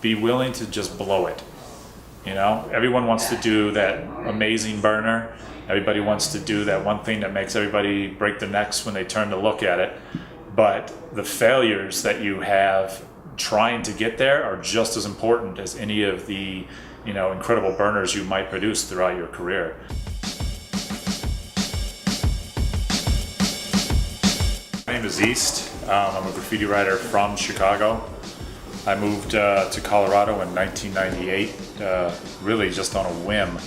be willing to just blow it. You know, everyone wants to do that amazing burner. Everybody wants to do that one thing that makes everybody break their necks when they turn to look at it. But the failures that you have trying to get there are just as important as any of the, you know, incredible burners you might produce throughout your career. My name is East. I'm a graffiti writer from Chicago. I moved to Colorado in 1998, really just on a whim.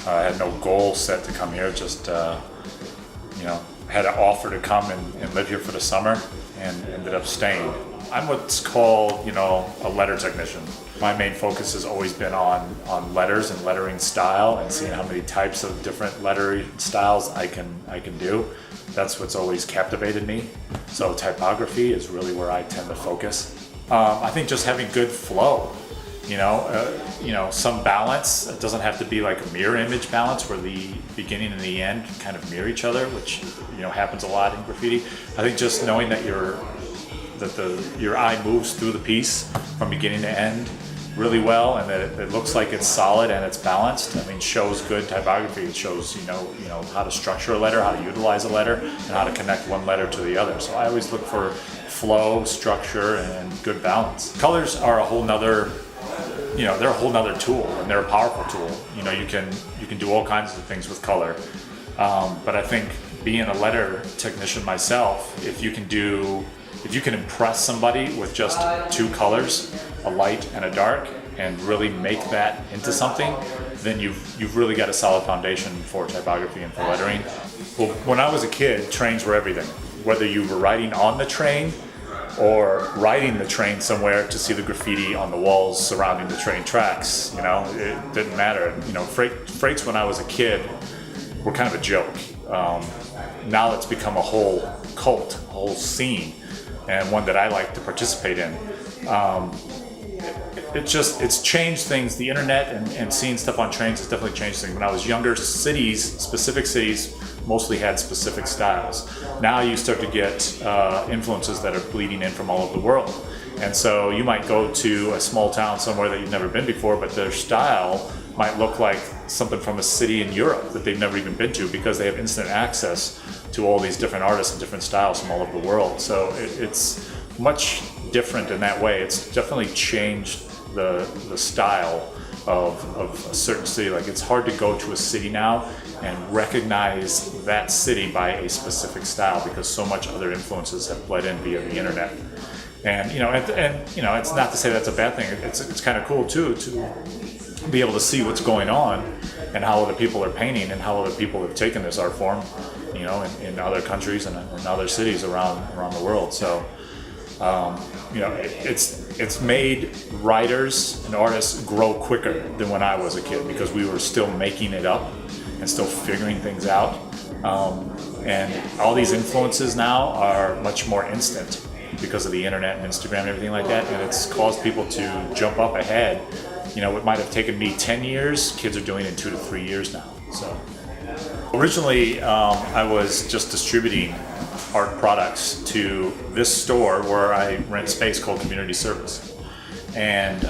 I had no goal set to come here, just you know, had an offer to come and live here for the summer and ended up staying. I'm what's called, you know, a letter technician. My main focus has always been on letters and lettering style and seeing how many types of different lettering styles I can do. That's what's always captivated me. So typography is really where I tend to focus. I think just having good flow, you know, some balance. It doesn't have to be like a mirror image balance where the beginning and the end kind of mirror each other, which, you know, happens a lot in graffiti. I think just knowing that your eye moves through the piece from beginning to end really well, and that it looks like it's solid and it's balanced. I mean, shows good typography. It shows you know how to structure a letter, how to utilize a letter, and how to connect one letter to the other. So I always look for flow, structure, and good balance. Colors are a whole nother, you know, they're a whole nother tool, and they're a powerful tool. You know, you can do all kinds of things with color. But I think being a letter technician myself, if you can impress somebody with just two colors, a light and a dark, and really make that into something, then you've really got a solid foundation for typography and for lettering. Well, when I was a kid, trains were everything. Whether you were riding on the train or riding the train somewhere to see the graffiti on the walls surrounding the train tracks, you know, it didn't matter. You know, freights when I was a kid were kind of a joke. Now it's become a whole cult, a whole scene, and one that I like to participate in. It's changed things. The internet and seeing stuff on trains has definitely changed things. When I was younger, specific cities mostly had specific styles. Now you start to get influences that are bleeding in from all over the world. And so you might go to a small town somewhere that you've never been before, but their style might look like something from a city in Europe that they've never even been to, because they have instant access to all these different artists and different styles from all over the world. So it's much different in that way. It's definitely changed the style of a certain city. Like, it's hard to go to a city now and recognize that city by a specific style, because so much other influences have bled in via the internet. And you know, it's not to say that's a bad thing. It's kind of cool too to be able to see what's going on and how other people are painting and how other people have taken this art form, you know, in other countries and in other cities around the world. So you know, it's made writers and artists grow quicker than when I was a kid, because we were still making it up and still figuring things out. And all these influences now are much more instant because of the internet and Instagram and everything like that. And it's caused people to jump up ahead. You know, it might have taken me 10 years, kids are doing it in 2 to 3 years now. So originally, I was just distributing art products to this store where I rent space called Community Service. And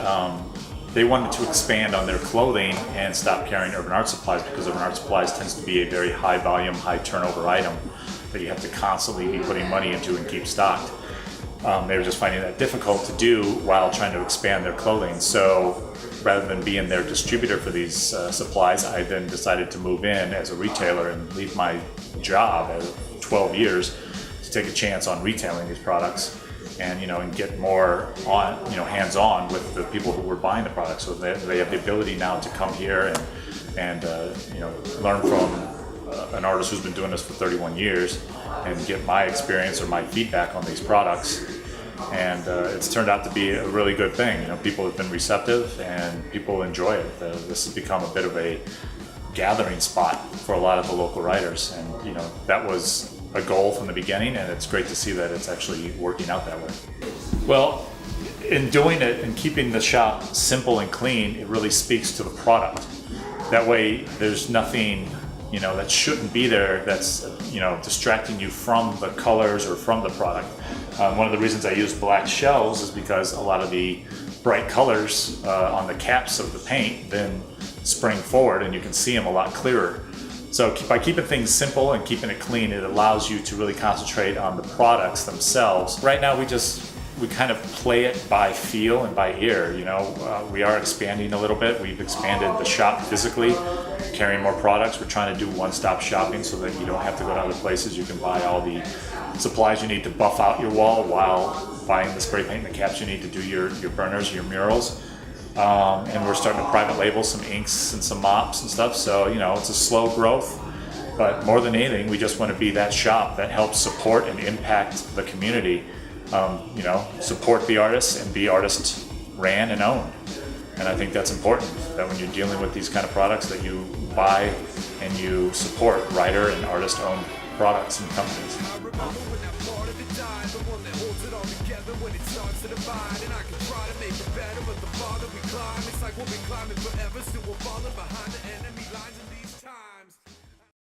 they wanted to expand on their clothing and stop carrying Urban Art Supplies, because Urban Art Supplies tends to be a very high volume, high turnover item that you have to constantly be putting money into and keep stocked. They were just finding that difficult to do while trying to expand their clothing. So rather than being their distributor for these supplies, I then decided to move in as a retailer and leave my job at 12 years to take a chance on retailing these products, and you know, and get more on, you know, hands-on with the people who were buying the products, so that they have the ability now to come here and you know, learn from an artist who's been doing this for 31 years and get my experience or my feedback on these products. And it's turned out to be a really good thing. You know, people have been receptive and people enjoy it. This has become a bit of a gathering spot for a lot of the local writers, and you know, that was a goal from the beginning, and it's great to see that it's actually working out that way. Well, in doing it and keeping the shop simple and clean, it really speaks to the product. That way there's nothing, you know, that shouldn't be there that's, you know, distracting you from the colors or from the product. One of the reasons I use black shelves is because a lot of the bright colors on the caps of the paint then spring forward, and you can see them a lot clearer. So by keeping things simple and keeping it clean, it allows you to really concentrate on the products themselves. Right now we kind of play it by feel and by ear. You know, we are expanding a little bit. We've expanded the shop physically, carrying more products. We're trying to do one-stop shopping so that you don't have to go to other places. You can buy all the supplies you need to buff out your wall while buying the spray paint and the caps you need to do your burners, your murals. And we're starting to private label some inks and some mops and stuff. So, you know, it's a slow growth, but more than anything, we just want to be that shop that helps support and impact the community. You know, support the artists and be artist ran and owned. And I think that's important, that when you're dealing with these kind of products, that you buy and you support writer and artist owned products and companies. When it starts to divide, and I can try to make it better, but the farther we climb, it's like we'll be climbing forever, still we're falling behind the enemy lines.